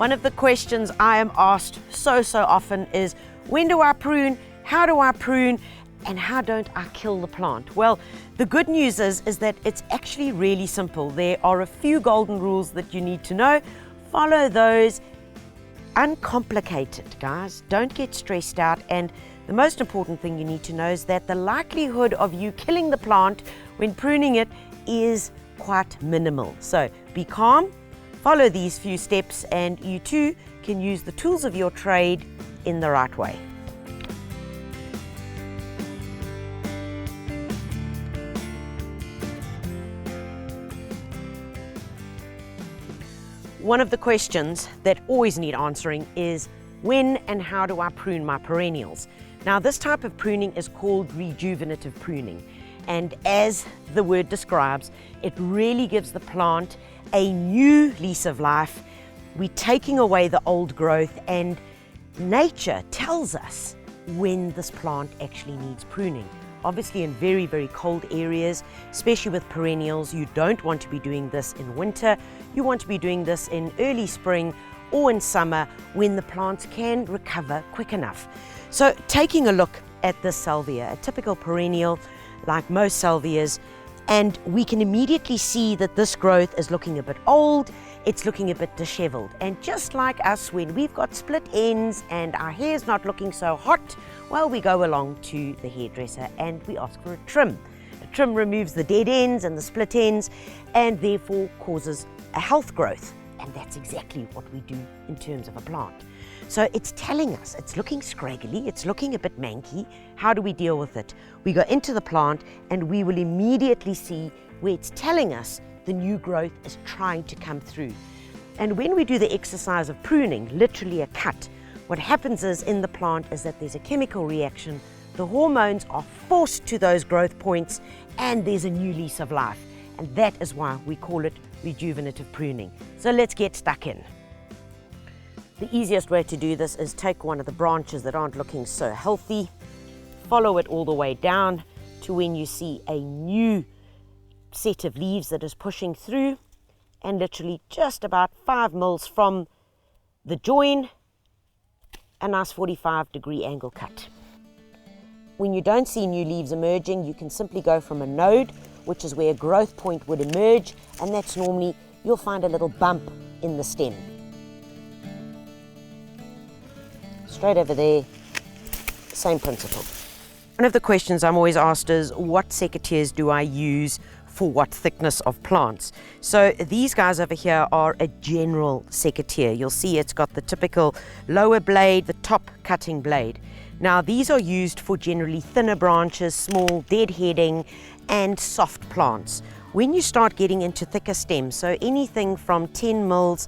One of the questions I am asked so often is, when do I prune? How do I prune? And how don't I kill the plant? Well, the good news is that it's actually really simple. There are a few golden rules that you need to know. Follow those. Uncomplicated, guys. Don't get stressed out. And the most important thing you need to know is that the likelihood of you killing the plant when pruning it is quite minimal. So be calm, follow these few steps, and you too can use the tools of your trade in the right way. One of the questions that always need answering is, when and how do I prune my perennials? Now, this type of pruning is called rejuvenative pruning. And as the word describes, it really gives the plant a new lease of life. We're taking away the old growth, and nature tells us when this plant actually needs pruning. Obviously, in very cold areas, especially with perennials, you don't want to be doing this in winter. You want to be doing this in early spring or in summer when the plants can recover quick enough. So taking a look at this salvia, a typical perennial like most salvias, and we can immediately see that this growth is looking a bit old, it's looking a bit disheveled. And just like us, when we've got split ends and our hair's not looking so hot, well, we go along to the hairdresser and we ask for a trim. A trim removes the dead ends and the split ends and therefore causes a health growth. And that's exactly what we do in terms of a plant. So it's telling us, it's looking scraggly, it's looking a bit manky. How do we deal with it? We go into the plant and we will immediately see where it's telling us the new growth is trying to come through. And when we do the exercise of pruning, literally a cut, what happens is in the plant is that there's a chemical reaction. The hormones are forced to those growth points and there's a new lease of life. And that is why we call it rejuvenative pruning. So let's get stuck in. The easiest way to do this is take one of the branches that aren't looking so healthy, follow it all the way down to when you see a new set of leaves that is pushing through, and literally just about 5 mils from the join, a nice 45-degree angle cut. When you don't see new leaves emerging, you can simply go from a node, which is where a growth point would emerge, and that's normally, you'll find a little bump in the stem. Straight over there, same principle. One of the questions I'm always asked is, what secateurs do I use for what thickness of plants? So these guys over here are a general secateur. You'll see it's got the typical lower blade, the top cutting blade. Now these are used for generally thinner branches, small deadheading and soft plants. When you start getting into thicker stems, so anything from 10 mils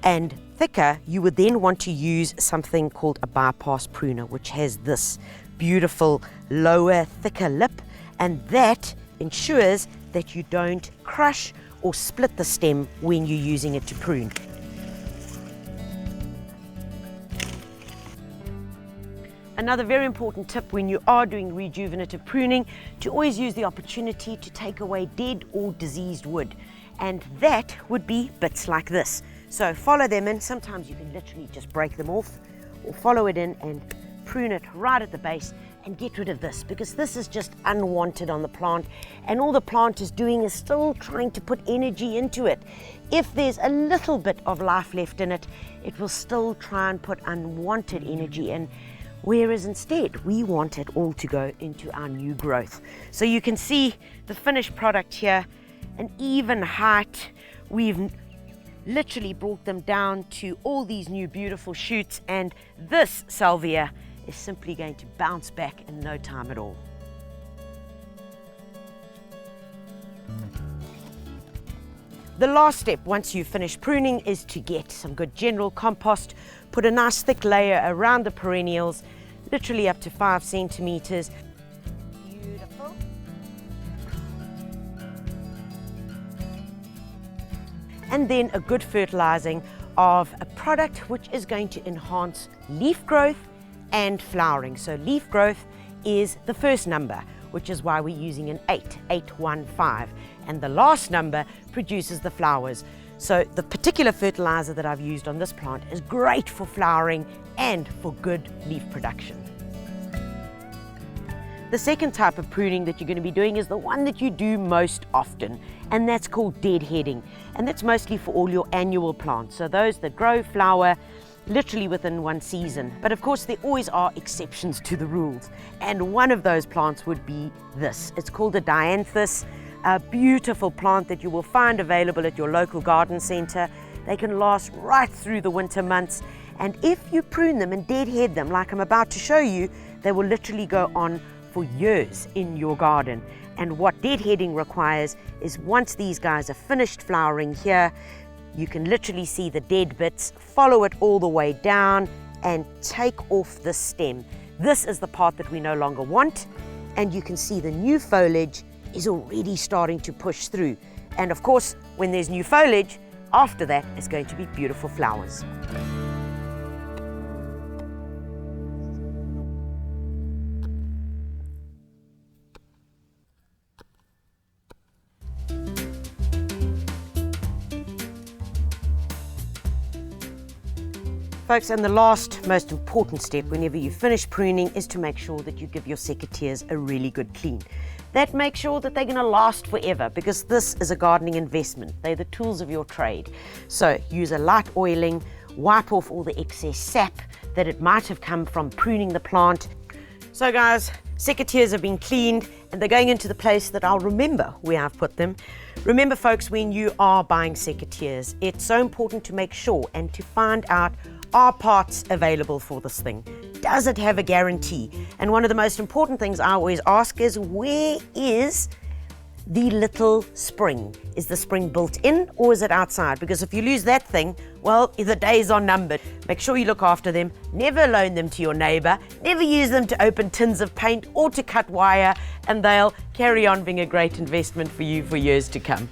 and thicker, you would then want to use something called a bypass pruner, which has this beautiful lower, thicker lip, and that ensures that you don't crush or split the stem when you're using it to prune. Another very important tip when you are doing rejuvenative pruning, to always use the opportunity to take away dead or diseased wood, and that would be bits like this. So follow them in. Sometimes you can literally just break them off, or follow it in and prune it right at the base and get rid of this, because this is just unwanted on the plant, and all the plant is doing is still trying to put energy into it. If there's a little bit of life left in it, it will still try and put unwanted energy in, whereas instead we want it all to go into our new growth. So you can see the finished product here, an even height. We've literally brought them down to all these new beautiful shoots, and this salvia is simply going to bounce back in no time at all. The last step once you've finished pruning is to get some good general compost. Put a nice thick layer around the perennials, literally up to 5 centimeters. Beautiful. And then a good fertilizing of a product which is going to enhance leaf growth and flowering. So leaf growth is the first number, which is why we're using an 815, and the last number produces the flowers. So the particular fertilizer that I've used on this plant is great for flowering and for good leaf production. The second type of pruning that you're going to be doing is the one that you do most often, and that's called deadheading. And that's mostly for all your annual plants, so those that grow, flower, literally within one season. But of course there always are exceptions to the rules, and one of those plants would be this. It's called a dianthus, a beautiful plant that you will find available at your local garden centre. They can last right through the winter months, and if you prune them and deadhead them like I'm about to show you, they will literally go on for years in your garden. And what deadheading requires is once these guys are finished flowering here, you can literally see the dead bits, follow it all the way down and take off the stem. This is the part that we no longer want, and you can see the new foliage is already starting to push through. And of course, when there's new foliage, after that is going to be beautiful flowers. Folks, and the last most important step whenever you finish pruning is to make sure that you give your secateurs a really good clean. That makes sure that they're going to last forever, because this is a gardening investment. They're the tools of your trade. So use a light oiling, wipe off all the excess sap that it might have come from pruning the plant. So guys, secateurs have been cleaned and they're going into the place that I'll remember where I've put them. Remember folks, when you are buying secateurs, it's so important to make sure and to find out, are parts available for this thing? Does it have a guarantee? And one of the most important things I always ask is, where is the little spring? Is the spring built in or is it outside? Because if you lose that thing, well, the days are numbered. Make sure you look after them. Never loan them to your neighbor. Never use them to open tins of paint or to cut wire, and they'll carry on being a great investment for you for years to come.